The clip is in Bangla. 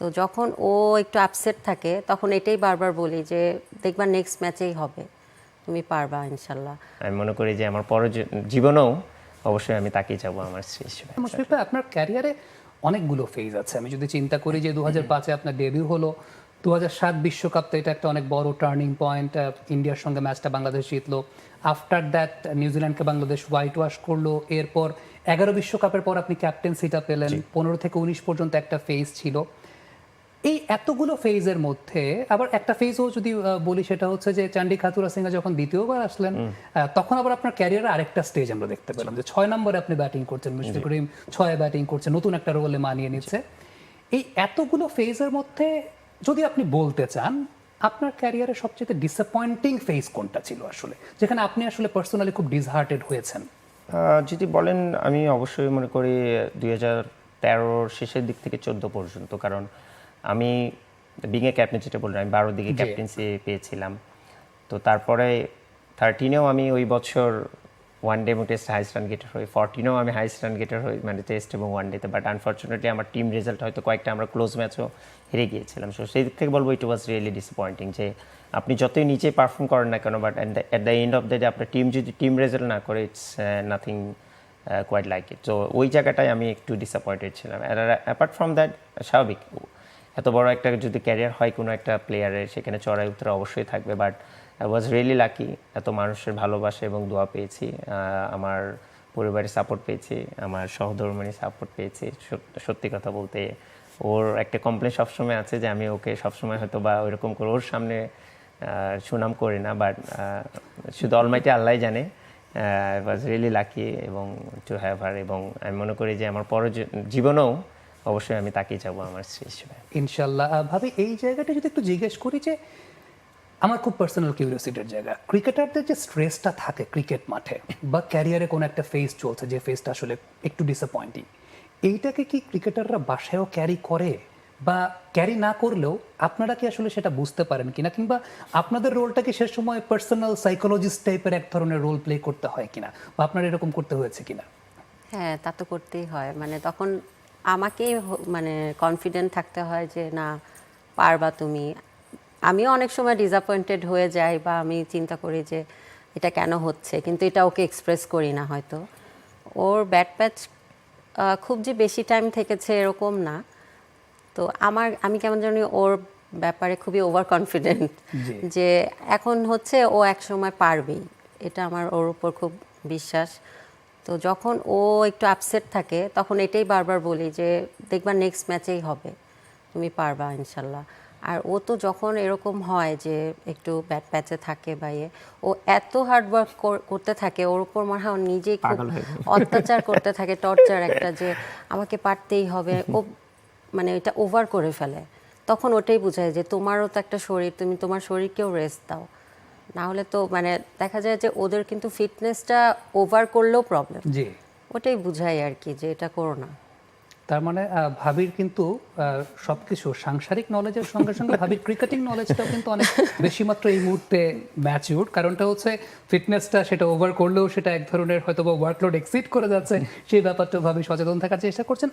তো যখন ও একটু আপসেট থাকে তখন এটাই বারবার বলি যে দেখবা নেক্সট ম্যাচেই হবে, তুমি পারবা ইনশাল্লাহ। আমি মনে করি যে আমার পরের জীবনেও অবশ্যই আমি তাকিয়ে যাবো আমার স্ত্রী হিসেবে। মুশফিক ভাই, আপনার ক্যারিয়ারে অনেকগুলো ফেজ আছে। আমি যদি চিন্তা করি যে 2005-এ আপনার ডেবিউ হলো, 2007 বিশ্বকাপ তো এটা একটা অনেক বড় টার্নিং পয়েন্ট, ইন্ডিয়ার সঙ্গে ম্যাচটা বাংলাদেশ জিতলো। আফটার দ্যাট নিউজিল্যান্ডকে বাংলাদেশ হোয়াইট ওয়াশ করলো। এরপর 11 বিশ্বকাপের পর আপনি ক্যাপ্টেন্সিটা পেলেন, 15 থেকে 19 পর্যন্ত একটা ফেজ ছিল। এই এতগুলো ফেজের মধ্যে আবার একটা ফেজও যদি বলি, সেটা হচ্ছে যে চান্ডি খাতুরা সিংহ যখন দ্বিতীয়বার আসলেন, তখন আবার আপনার ক্যারিয়ারে আরেকটা স্টেজ আমরা দেখতে পেলাম যে 6 নম্বরে আপনি ব্যাটিং করছেন, মুশফিকুর রহিম 6-এ ব্যাটিং করছে, নতুন একটা রোলে মানিয়ে নিচ্ছে। এই এতগুলো ফেজের মধ্যে যদি আপনি বলতে চান আপনার ক্যারিয়ারে সবচেয়ে ডিসঅ্যাপয়েন্টিং ফেজ কোনটা ছিল আসলে, যেখানে আপনি আসলে পার্সোনালি খুব ডিসহার্টেড হয়েছেন? যদি বলেন, আমি অবশ্যই মনে করি 2013-র শেষের দিক থেকে 14 পর্যন্ত, কারণ আমি বিং এ ক্যাপ্টেন, যেটা বললাম, আমি 12 দিকে ক্যাপ্টেন্সি পেয়েছিলাম। তো তারপরে 13-এও আমি ওই বছর ওয়ান ডে এবং টেস্ট হাইস্ট রান গেটার হই, 14-এও আমি হাইস্ট রান গেটার হই, মানে টেস্ট এবং ওয়ান ডেতে। বাট আনফর্চুনেটলি আমার টিম রেজাল্ট হয়তো কয়েকটা আমরা ক্লোজ ম্যাচও হেরে গিয়েছিলাম। সো সেই দিক থেকে বলবো ইট ওয়াজ রিয়েলি ডিসঅ্যাপয়েন্টিং যে আপনি যতই নিচে পারফর্ম করেন না কেন, but at the end of the day আপনার টিম যদি টিম রেজাল্ট না করে, it's nothing quite like it. তো ওই জায়গাটায় আমি একটু ডিসঅ্যাপয়েন্টেড ছিলাম। অ্যাপার্ট ফ্রম দ্যাট, স্বাভাবিক, এত বড় একটা যদি ক্যারিয়ার হয় কোনো একটা প্লেয়ারের, সেখানে চড়াই উত্তরা অবশ্যই থাকবে। But I was really lucky, এত মানুষের ভালোবাসা এবং দোয়া পেয়েছি, আমার পরিবারের সাপোর্ট পেয়েছি, আমার সহধর্মিণীর সাপোর্ট পেয়েছি। সত্যি কথা বলতে, ওর একটা কমপ্লেন সবসময় আছে যে আমি ওকে সবসময় হয়তো বা ওইরকম করে ওর সামনে সুনাম করি না, বাট শুধু অলমাইটি আল্লাহ জানে। আই ওয়াজ রিয়েলি লাকি এবং টু হ্যাভ হার, এবং আমি মনে করি যে আমার পরের জীবনেও অবশ্যই আমি তাকিয়ে যাবো আমার স্ত্রী হিসেবে ইনশাল্লাহ। ভাবি, এই জায়গাটা যদি একটু জিজ্ঞেস করি, যে আমার খুব পার্সোনাল কিউরিওসিটির জায়গা, ক্রিকেটারদের যে স্ট্রেসটা থাকে ক্রিকেট মাঠে বা ক্যারিয়ারে কোনো একটা ফেজ চলছে, যে ফেজটা আসলে একটু ডিসঅ্যাপয়েন্টিং, এইটাকে কি ক্রিকেটাররা বাসায়ও ক্যারি করে, বা ক্যারি না করলেও আপনারা কি আসলে সেটা বুঝতে পারেন কিনা, কিংবা আপনাদের রোলটা কি সে সময় পার্সোনাল সাইকোলজিস্ট টাইপের এক ধরনের রোল প্লে করতে হয় কিনা, বা আপনার এরকম করতে হয়েছে কিনা? হ্যাঁ, তা তো করতেই হয়। মানে তখন আমাকেই মানে কনফিডেন্ট থাকতে হয় যে না, পারবা তুমি। আমিও অনেক সময় ডিসঅ্যাপয়েন্টেড হয়ে যাই, বা আমি চিন্তা করি যে এটা কেন হচ্ছে, কিন্তু এটা ওকে এক্সপ্রেস করি না হয়তো। ওর ব্যাট প্যাচ খুব যে বেশি টাইম থেকেছে এরকম না। তো আমি কেমন জানি ওর ব্যাপারে খুবই ওভার কনফিডেন্ট যে এখন হচ্ছে ও এক সময় পারবেই, এটা আমার ওর উপর খুব বিশ্বাস। তো যখন ও একটু আপসেট থাকে তখন এটাই বারবার বলি যে দেখবা নেক্সট ম্যাচেই হবে, তুমি পারবা ইনশাল্লাহ। আর ও তো যখন এরকম হয় যে একটু ব্যাট প্যাচে থাকে বা ও এত হার্ড ওয়ার্ক করতে থাকে, ওর উপর মনে হয় ও নিজেই খুব অত্যাচার করতে থাকে, টর্চার একটা, যে আমাকে পারতেই হবে। ও মানে এটা ওভার করে ফেলে। তখন ওটাই বোঝায় যে তোমারও তো একটা শরীর, তুমি তোমার শরীরকেও রেস্ট দাও, না হলে তো মানে দেখা যায় যে ওদের কিন্তু ফিটনেসটা ওভার করলেও প্রবলেম। জি, ওটাই বুঝাই আর কি যে এটা করো না। তার মানে ভাবির কিন্তু সবকিছু সাংসারিক নলেজের সঙ্গে সঙ্গে ভাবির ক্রিকেটিং নলেজটাও কিন্তু অনেক বেশি মাত্র এই মুহূর্তে ম্যাচিউর। কারণটা হচ্ছে ফিটনেসটা সেটা ওভার করলেও সেটা এক ধরনের হয়তো বা ওয়ার্কলোড এক্সিড করে যাচ্ছে, সেই ব্যাপারটা ভাবি সচেতন থাকার চেষ্টা করছেন।